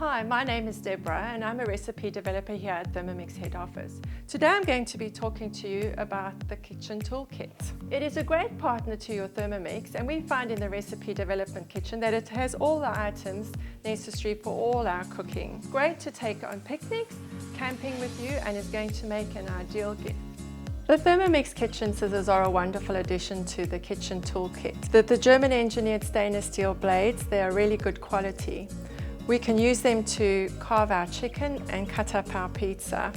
Hi, my name is Deborah and I'm a recipe developer here at Thermomix head office. Today I'm going to be talking to you about the kitchen toolkit. It is a great partner to your Thermomix, and we find in the recipe development kitchen that it has all the items necessary for all our cooking. Great to take on picnics, camping with you, and is going to make an ideal gift. The Thermomix kitchen scissors are a wonderful addition to the kitchen toolkit. The German engineered stainless steel blades, they are really good quality. We can use them to carve our chicken and cut up our pizza.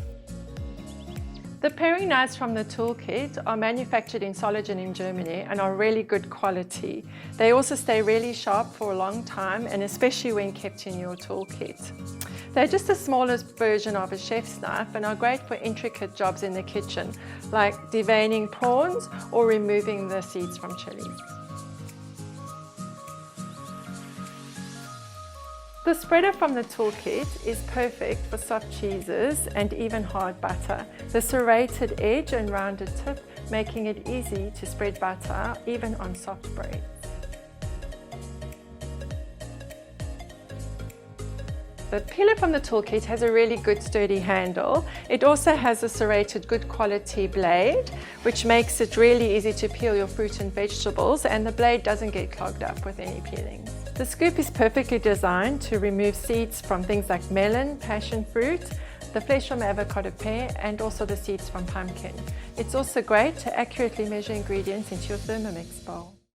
The paring knives from the toolkit are manufactured in Soligen in Germany and are really good quality. They also stay really sharp for a long time, and especially when kept in your toolkit. They're just the smallest version of a chef's knife and are great for intricate jobs in the kitchen, like deveining prawns or removing the seeds from chilies. The spreader from the toolkit is perfect for soft cheeses and even hard butter. The serrated edge and rounded tip making it easy to spread butter even on soft bread. The peeler from the toolkit has a really good sturdy handle. It also has a serrated good quality blade, which makes it really easy to peel your fruit and vegetables, and the blade doesn't get clogged up with any peelings. The scoop is perfectly designed to remove seeds from things like melon, passion fruit, the flesh from avocado pear, and also the seeds from pumpkin. It's also great to accurately measure ingredients into your Thermomix bowl.